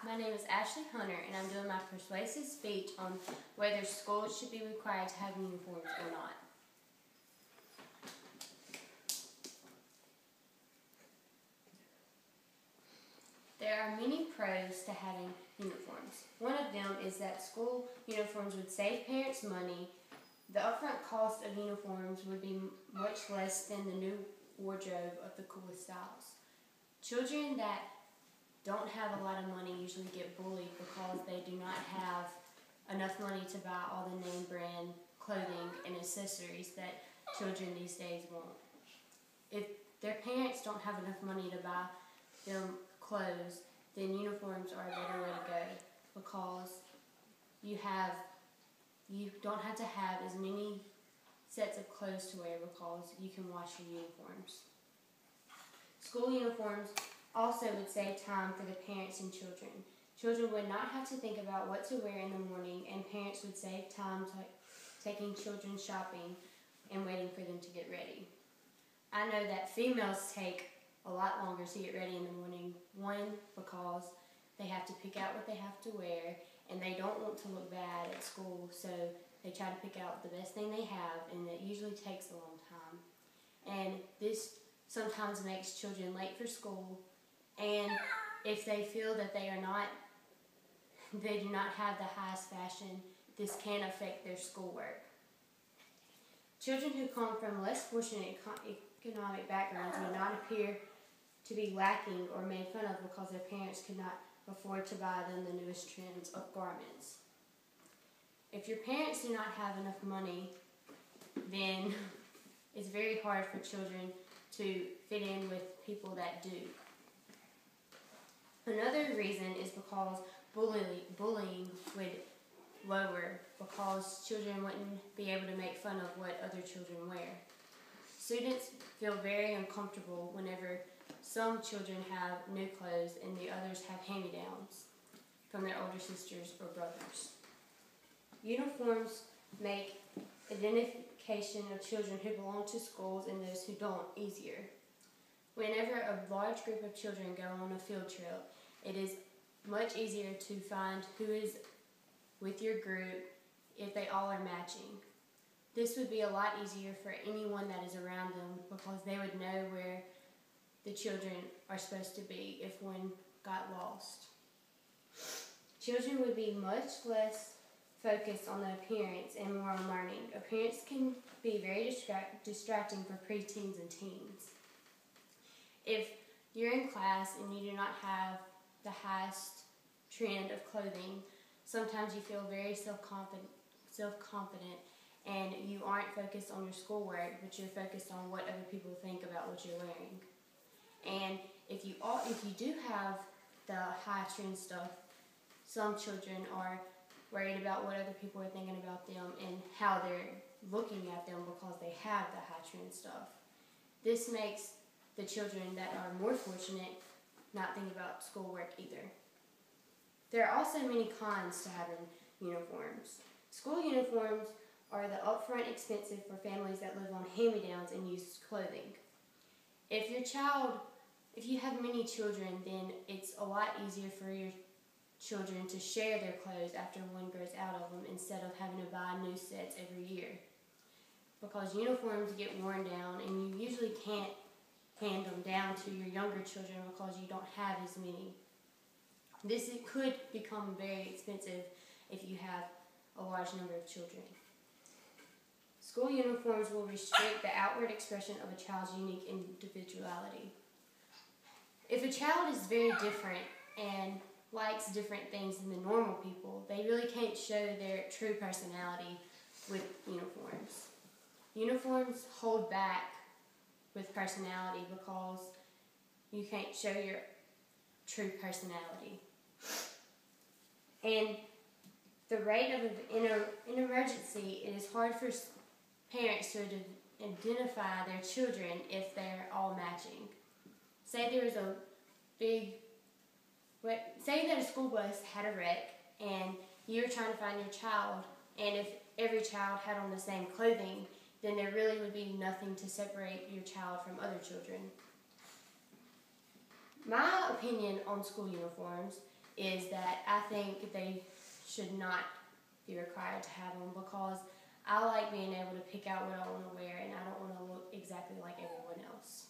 my name is Ashley Hunter, and I'm doing my persuasive speech on whether schools should be required to have uniforms or not. There are many pros to having uniforms. One of them is that school uniforms would save parents money. The upfront cost of uniforms would be much less than the new wardrobe of the coolest styles. Children that don't have a lot of money usually get bullied because they do not have enough money to buy all the name brand clothing and accessories that children these days want. If their parents don't have enough money to buy them clothes, then uniforms are a better way to go because you don't have to have as many sets of clothes to wear because you can wash your uniforms. School uniforms also would save time for the parents and children. Children would not have to think about what to wear in the morning, and parents would save time taking children shopping and waiting for them to get ready. I know that females take a lot longer to get ready in the morning. One, because they have to pick out what they have to wear, and they don't want to look bad at school, so they try to pick out the best thing they have, and it usually takes a long time. And this sometimes makes children late for school, and if they feel that they do not have the highest fashion, this can affect their schoolwork. Children who come from less fortunate economic backgrounds may not appear to be lacking or made fun of because their parents could not afford to buy them the newest trends of garments. If your parents do not have enough money, then it's very hard for children to fit in with people that do. Another reason is because bullying would lower because children wouldn't be able to make fun of what other children wear. Students feel very uncomfortable whenever some children have new clothes and the others have hand-me-downs from their older sisters or brothers. Uniforms make identification of children who belong to schools and those who don't easier. Whenever a large group of children go on a field trip, it is much easier to find who is with your group if they all are matching. This would be a lot easier for anyone that is around them because they would know where the children are supposed to be if one got lost. Children would be much less focused on the appearance and more on learning. Appearance can be very distracting for preteens and teens. If you're in class and you do not have the highest trend of clothing, sometimes you feel very self-confident and you aren't focused on your schoolwork, but you're focused on what other people think about what you're wearing. And if you do have the high trend stuff, some children are worried about what other people are thinking about them and how they're looking at them because they have the high trend stuff. This makes the children that are more fortunate not think about schoolwork either. There are also many cons to having uniforms. School uniforms are the upfront expensive for families that live on hand-me-downs and used clothing. If you have many children, then it's a lot easier for your children to share their clothes after one grows out of them instead of having to buy new sets every year. Because uniforms get worn down and you usually can't hand them down to your younger children because you don't have as many. It could become very expensive if you have a large number of children. School uniforms will restrict the outward expression of a child's unique individuality. If a child is very different and likes different things than the normal people, they really can't show their true personality with uniforms. Uniforms hold back with personality because you can't show your true personality. And the rate of an emergency, it is hard for parents to identify their children if they're all matching. Say that a school bus had a wreck and you're trying to find your child, and if every child had on the same clothing, then there really would be nothing to separate your child from other children. My opinion on school uniforms is that I think they should not be required to have them because I like being able to pick out what I want to wear and I don't want to look exactly like everyone else.